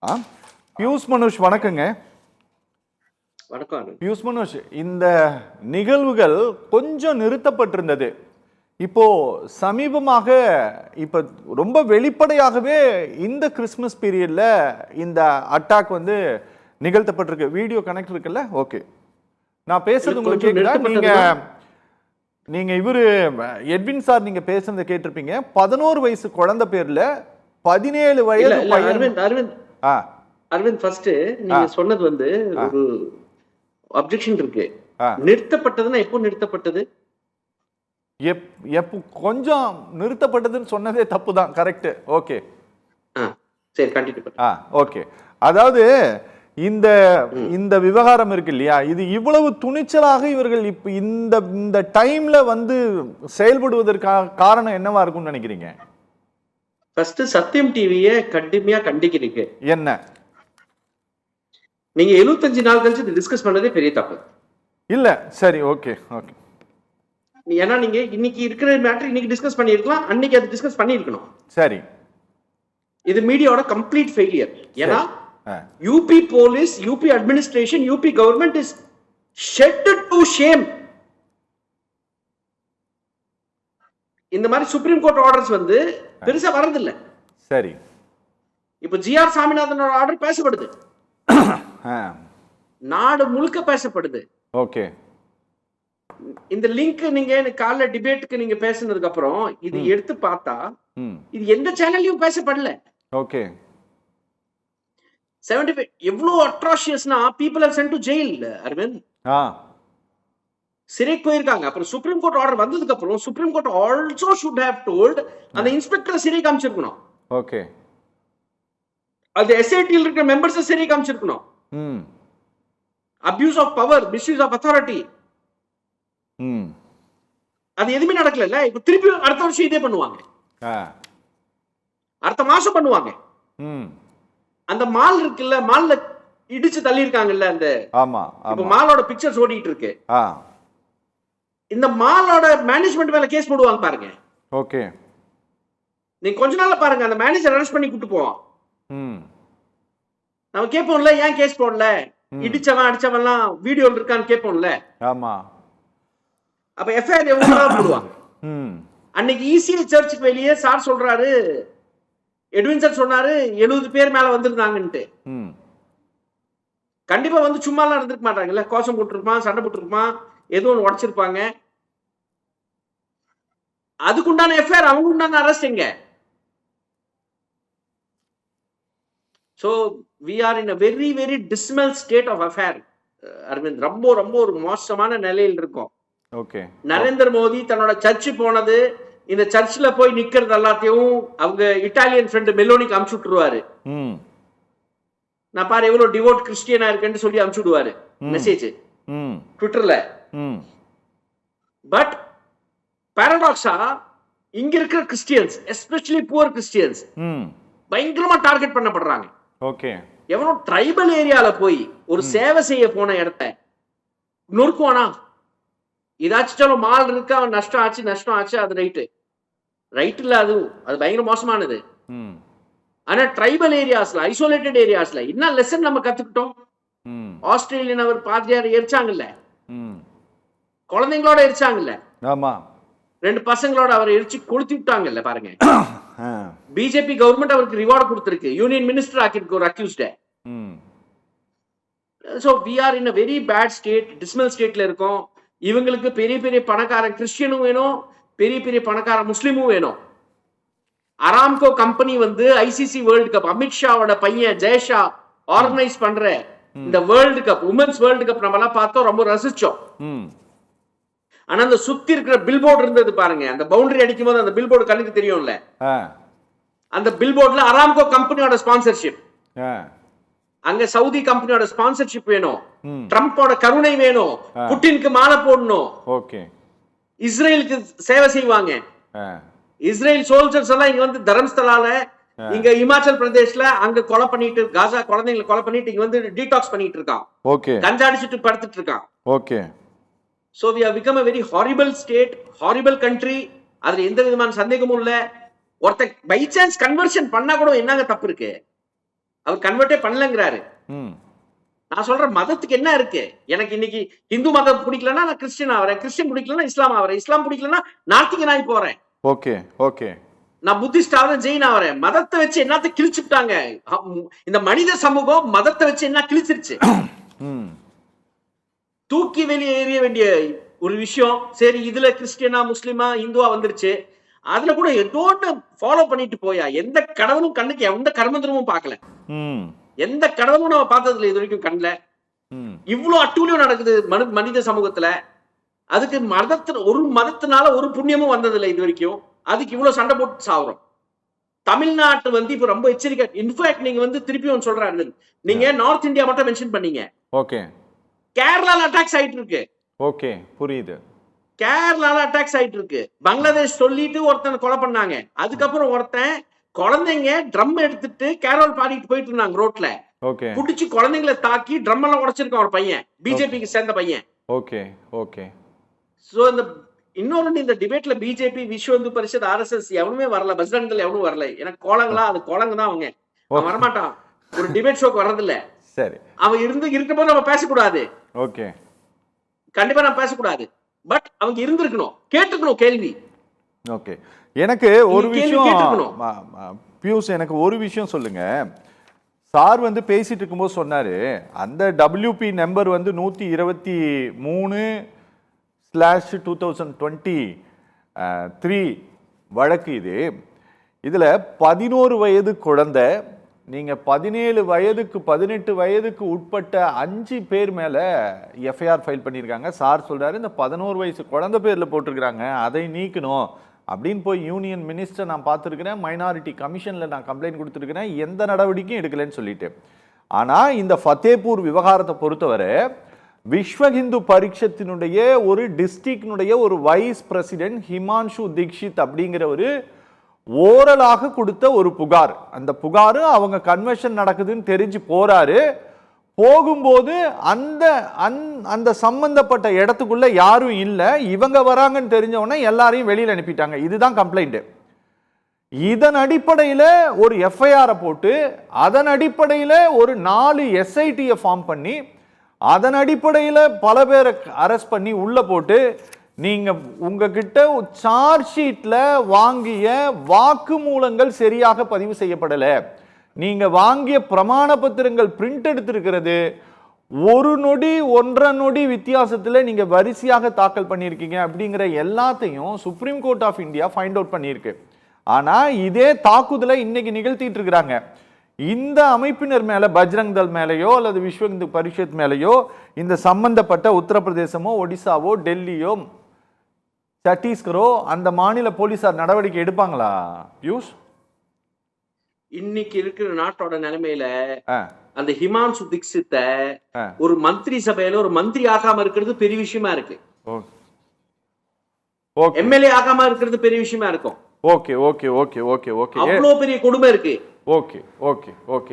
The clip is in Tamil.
ஆ பியூஷ் மனுஷ் வணக்கங்க. வணக்கம். பியூஷ் மனுஷ், இந்த நிகழ்வுகள் கொஞ்சம் நிறுத்தப்பட்டிருந்தது. இப்போ சமீபமாக இப்ப ரொம்ப வெளிப்படையாகவே இந்த கிறிஸ்மஸ் பீரியட்ல இந்த அட்டாக் வந்து நிகழ்த்தப்பட்டிருக்கு. வீடியோ கனெக்ட் இருக்குல்ல? ஓகே, நான் பேசுறது உங்களுக்கு கேக்குதா? நீங்க இவரு எட்வின் சார் நீங்க பேசுறத கேட்டிருப்பீங்க. 11 வயசு குழந்தை பேர்ல 17 வயது அரவிந்த் ஃபர்ஸ்ட் நீங்க சொன்னது வந்து ஒரு அப்ஜெக்ஷன் இருக்கு. நிறுத்தப்பட்டதுன்னா எப்போ நிறுத்தப்பட்டது? கொஞ்சம் நிறுத்தப்பட்டதுன்னு சொன்னதே தப்பு தான். கரெக்ட். ஓகே, சரி, கண்டினியூ பண்ணுங்க. ஓகே, அதாவது இந்த இந்த விவகாரம் இருக்கு இல்லையா, இது இவ்வளவு துணிச்சலாக இவர்கள் இப்ப இந்த டைம்ல வந்து செயல்படுவதற்கான காரணம் என்னவா இருக்கும்னு நினைக்கிறீங்க? ஃபர்ஸ்ட் சத்தியம் டிவியை கடுமையா கண்டிக்கிறீங்க. என்ன நீங்க 75 நாள் கழிச்சு டிஸ்கஸ் பண்ணதே பெரிய தப்பு இல்ல. சரி, ஓகே ஓகே. ஏன்னா நீங்க இன்னைக்கு இருக்கிற மேட்டர் இன்னைக்கு டிஸ்கஸ் பண்ணிருக்கலாம், அன்னைக்கு அது டிஸ்கஸ் பண்ணிருக்கணும். சரி, இது மீடியாவோட கம்ப்ளீட் ஃபெயிலியர். ஏன்னா UP police, UP administration, UP government is shedded to shame. இந்த மாதிரி சுப்ரீம் கோர்ட் ஆர்டர்ஸ் வந்து பெருசா வரதில்லை. சரி, இப்ப ஜிஆர் சாமிநாதனோட ஆர்டர் பேசப்படுது, நாடு முழுக்க பேசப்படுது. ஓகே, இந்த லிங்க் நீங்க காலைல டிபேட்டுக்கு நீங்க பேசினதுக்கு அப்புறம் இது எடுத்து பார்த்தா இது எந்த சேனல்லையும் பேசப்படல. ஓகே, 75 எவ்வளவு அட்ராஷியஸ்னா people have sent to jail. Arvind சிறைக்கு போயிருக்காங்க. அப்புறம் சுப்ரீம் கோர்ட் ஆர்டர் வந்ததுக்கு அப்புறம் supreme court also should have told அந்த இன்ஸ்பெக்டர் சிறை காமிச்சிருக்கணும். ஓகே, அது எஸ்ஐடியில் இருக்கிற மெம்பர்ஸ் சிறை காமிச்சிருக்கணும். Abuse of power, misuse of authority, அது எதுவுமே நடக்கல. இப்ப திருப்பி அடுத்த வருஷம் இதே பண்ணுவாங்க, அடுத்த மாசம் பண்ணுவாங்க. அந்த மால் இருக்குல்ல, மால்ல இடிச்சு தள்ளி இருக்காங்கல்ல, அந்த இப்ப மாலோட பிக்சர்ஸ் ஓடிட்டு இருக்கு. இந்த மாலோட மேனேஜ்மெண்ட் மேல கேஸ் போடுவாங்க பாருங்க. ஓகே, நீங்க கொஞ்ச நாள்ல பாருங்க, அந்த மேனேஜர் அரெஸ்ட் பண்ணி கூட்டு போவோம். நம்ம கேட்போம்ல, ஏன் கேஸ் போடல, இடிச்சவன் அடிச்சவன்லாம் வீடியோல இருக்கான்னு கேட்போம்ல. ஆமா, அப்ப எஃப்ஐஆர் எவ்வளவு போடுவாங்க. அன்னைக்கு இசிஐ சர்ச்சுக்கு வெளியே சார் சொல்றாரு, எட்வின் சார் சொன்னாரு 70 பேர் மேல வந்திருந்தாங்கன்ட்டு. கண்டிப்பா வந்து சும்மா எல்லாம் இருந்திருக்க மாட்டாங்கல்ல, கோஷம் போட்டுருப்பான், சண்டை போட்டுருப்பான், ஏதோ ஒன்று உடைச்சிருப்பாங்க. அதுக்குண்டான எஃப்ஐஆர், அவங்க உண்டான அரெஸ்ட் எங்க? So we are in a very very dismal state of affair. Aravind, ரொம்ப ரொம்ப ஒரு மோசமான நிலையில் இருக்கும். ஓகே, நரேந்திர மோடி தன்னோட சர்ச்சு போனது, இந்த சர்ச்சில் போய் நிக்கிறது எல்லாத்தையும் அவங்க இட்டாலியன் ஃப்ரெண்ட் மெலோனிக்கு அமுச்சு விட்டுருவாரு. நான் பாரு எவ்வளவு டிவோட் கிறிஸ்டியனா இருக்கேன்னு சொல்லி அமுச்சு விடுவாரு மெசேஜ் ட்விட்டர்ல. பட் பாரடாக்ஸா இங்க இருக்கிற கிறிஸ்டியன்ஸ், எஸ்பெஷலி புவர் கிறிஸ்டியன்ஸ், பயங்கரமா டார்கெட் பண்ணப்படுறாங்க. ஓகே, எவனோ ட்ரைபல் ஏரியால போய் ஒரு சேவை செய்ய போன இடத்த நொறுக்குவானா? இதாச்சும் மால் இருக்கு, அவன் நஷ்டம் ஆச்சு, அது ரைட் இல்ல, அது பயங்கர மோசமானது. ஆனா ட்ரைபல் ஏரியாஸ்ல, ஐசோலேட்டட் ஏரியாஸ்ல என்ன லெசன் நம்ம கத்துக்கிட்டோம்? ஆஸ்திரேலியன் அவர் பாதிரியார் எரிச்சாங்கல்ல, குழந்தைங்களோட எரிச்சாங்கல்ல, 2 பசங்களோட அவர் எரிச்சு கொளுத்தி விட்டாங்கல்ல. பாருங்க, பிஜேபி கவர்மெண்ட் அவருக்கு ரிவார்டு கொடுத்திருக்கு, யூனியன் மினிஸ்டர் ஆக்கிருக்கு ஒரு அக்யூஸ்ட. So we are in a very bad state, dismal stateல இருக்கோம். இவங்களுக்கு பெரிய பெரிய பணக்கார கிறிஸ்டியனும் வேணும், பெரிய பெரிய பணக்கார முஸ்லிமும் வேணும். அராம்கோ கம்பெனி வந்து ஐசிசி வேர்ல்டு கப், அமித்ஷாவோட பையன் ஜெயஷா ஆர்கனைஸ் பண்ற இந்த world cup, women's world cup நம்ம எல்லாம் பார்த்தோம், ரொம்ப ரசிச்சோம். ஆனா அந்த சுத்தி இருக்கிற பில்போர்டு இருந்தது பாருங்க, அந்த பவுண்டரி அடிக்கும் போது அந்த பில்போர்டு கண்ணுக்கு தெரியும்ல, அந்த பில்போர்ட்ல அராம்கோ கம்பெனியோட ஸ்பான்சர்ஷிப், அங்க சவுதி கம்பெனியோட ஸ்பான்சர்ஷிப் வேணும், ட்ரம்போட கருணை வேணும், புட்டினுக்கு மாலை போடணும், இஸ்ரேலுக்கு சேவை செய்வாங்க. இஸ்ரேல் சோல்ஜர்ஸ் எல்லாம் இங்க வந்து தர்மஸ்தலால, இங்க இமாச்சல் பிரதேஷ்ல அங்க கொலை பண்ணிட்டு, காசா குழந்தைங்களை கொலை பண்ணிட்டு இங்க வந்து டீடாக்ஸ் பண்ணிட்டு இருக்கான், கஞ்சா அடிச்சுட்டு படுத்துட்டு இருக்கான். Okay, so we have become a very horrible state, horrible country. அதுல எந்த விதமான சந்தேகமும் இல்ல. ஒருத்த பை சான்ஸ் கன்வர்ஷன் பண்ணா கூட என்னங்க தப்பு இருக்கு? அவர் கன்வெர்ட்டே பண்ணலங்கிறாரு. ம். நான் சொல்றேன் மதத்துக்கு என்ன இருக்கு? எனக்கு இன்னைக்கு இந்து மதம் பிடிக்கலன்னா நான் கிறிஸ்டியன் ஆவறேன், கிறிஸ்டியன் பிடிக்கலன்னா இஸ்லாம் ஆவறேன், இஸ்லாம் பிடிக்கலன்னா நாத்திகன் ஆகி போறேன், ஓகே ஓகே. நான் புத்திஸ்ட் ஆவறேன், ஜெயின் ஆவறேன். மதத்தை வச்சு என்னத்த கிழிச்சுட்டாங்க. இந்த மனித சமூகம் மதத்தை வச்சு என்ன கிழிச்சிருச்சு. ம். தூக்கி வெளியே எறிய வேண்டிய ஒரு விஷயம். சரி, இதுல கிறிஸ்டியனா முஸ்லிமா இந்துவா வந்துருச்சு, அதுல கூட ஏதோ ஃபாலோ பண்ணிட்டு போயா. எந்த கடவுளும் கண்ணுக்கு எந்த கர்மந்திரமும் பார்க்கல, ம். எந்த கடவுளும் நம்ம பார்த்ததுல இது வரைக்கும் கண்ணுல. ம். இவ்வளவு அட்டூழியம் நடக்குது மனித சமூகத்துல. அதுக்கு ஒரு மதத்தினால ஒரு புண்ணியமும் வந்ததில்லை இது வரைக்கும். அதுக்கு இவ்வளவு சண்டை போட்டு சாவுறோம். தமிழ்நாட்டு இப்ப ரொம்ப எச்சரிக்கை. இன்ஃபேக்ட் நீங்க திருப்பியும் சொல்றாரு, நீங்க நார்த் இந்தியா மட்டும் மென்ஷன் பண்ணீங்க. ஓகே. கேரளால அட்டாக்ஸ் ஆயிட்டு இருக்கு. ஓகே, புரியுது. கேரளால அட்டாக்ஸ் ஆயிட்டு இருக்கு. பங்களாதேஷ் சொல்லிட்டு ஒருத்தன் கொலை பண்ணாங்க. அதுக்கப்புறம் ஒருத்தன் குழந்தைங்க ட்ரம் எடுத்துட்டு கேரள் பாடிட்டு போயிட்டு இருந்தாங்க ரோட்ல. ஓகே. புடிச்சு குழந்தைங்களை தாக்கி ட்ரம் எல்லாம் உடைச்சிருக்கான் ஒரு பையன், பிஜேபிக்கு சேர்ந்த பையன். Okay okay. சோ இன்னொரு இந்த டிபேட்ல பிஜேபி, விஸ்வ இந்து பரிஷத், ஆர்எஸ்எஸ் எவனுமே வரல, பஸ்டன்கள் எவனும் வரல. எனக்கு கோலங்களா அது கோலங்க தான் அவங்க. அவன் வரமாட்டான், ஒரு டிபேட் ஷோக்கு வர்றதில்ல. சரி, அவன் இருக்கப்போ நம்ம பேசக்கூடாது. ஓகே, கண்டிப்பா நம்ம பேசக்கூடாது. பட் அவங்க இருந்திருக்கணும், கேட்டுக்கணும் கேள்வி. ஓகே. எனக்கு ஒரு விஷயம் பியூஸ், எனக்கு ஒரு விஷயம் சொல்லுங்க. சார் பேசிட்டு இருக்கும்போது சொன்னாரு, அந்த WP நம்பர் 123/2023 வழக்கு இது. இதுல 11 வயது குழந்தை, நீங்க 17 வயதுக்கு 18 வயதுக்கு உட்பட்ட 5 பேர் மேல எஃப்ஐஆர் ஃபைல் பண்ணியிருக்காங்க. சார் சொல்றாரு, இந்த 11 வயசு குழந்தை பேர்ல போட்டிருக்கிறாங்க, அதை நீக்கணும் அப்படின்னு போய் யூனியன் மினிஸ்டர் நான் பார்த்துருக்கிறேன், மைனாரிட்டி கமிஷன்ல நான் கம்ப்ளைண்ட் கொடுத்துருக்கிறேன், எந்த நடவடிக்கையும் எடுக்கலன்னு சொல்லிட்டு. ஆனா இந்த ஃபத்தேபூர் விவகாரத்தை பொறுத்தவரை விஸ்வ ஹிந்து பரிஷத்தினுடைய ஒரு டிஸ்ட்ரிக்டினுடைய ஒரு வைஸ் பிரசிடென்ட் ஹிமான்ஷு தீக்ஷித் அப்படிங்கிற ஒரு ஓரலாக கொடுத்த ஒரு புகார். அந்த புகார் அவங்க கன்வென்ஷன் நடக்குதுன்னு தெரிஞ்சு போறாரு. போகும்போது அந்த சம்பந்தப்பட்ட இடத்துக்குள்ள யாரும் இல்லை, இவங்க வராங்கன்னு தெரிஞ்சவொடனே எல்லாரையும் வெளியில் அனுப்பிட்டாங்க. இதுதான் கம்ப்ளைண்ட். இதன் அடிப்படையில் ஒரு எஃப்ஐஆரை போட்டு, அதன் அடிப்படையில் ஒரு 4 SIT-யை ஃபார்ம் பண்ணி, அதன் அடிப்படையில் பல பேரை அரெஸ்ட் பண்ணி உள்ள போட்டு, நீங்க உங்ககிட்ட சார்ஜ் ஷீட்ல வாங்கிய வாக்குமூலங்கள் சரியாக பதிவு செய்யப்படலை, நீங்க வாங்கிய பிரமாண பத்திரங்கள் பிரிண்ட் எடுத்திருக்கிறது 1 நொடி 1.5 நொடி வித்தியாசத்துல நீங்க வரிசையாக தாக்கல் பண்ணியிருக்கீங்க அப்படிங்கிற எல்லாத்தையும் supreme court of India find out பண்ணியிருக்கு. ஆனா இதே தாக்குதலை இன்னைக்கு நிகழ்த்திட்டு இருக்கிறாங்க. இந்த அமைப்பினர் மேல, பஜ்ரங் தள் மேலேயோ அல்லது விஸ்வ இந்து பரிஷத் மேலேயோ இந்த சம்பந்தப்பட்ட உத்தரப்பிரதேசமோ ஒடிசாவோ டெல்லியோ சத்தீஸ்கரோ அந்த மாநில போலீசார் நடவடிக்கை எடுப்பாங்களா பியூஷ்? இன்னைக்கு இருக்கிற நாட்டோட நிலைமையில அந்த ஹிமான்ஷு தீக்ஷித்த ஒரு மந்திரி சபையில ஒரு மந்திரி ஆகாம இருக்கிறது பெரிய விஷயமா இருக்கு. MLA ஆகாம இருக்கிறது பெரிய விஷயமா இருக்கும். Okay okay okay okay okay. அவ்வளவு பெரிய கொடுமை இருக்கு. Okay okay okay.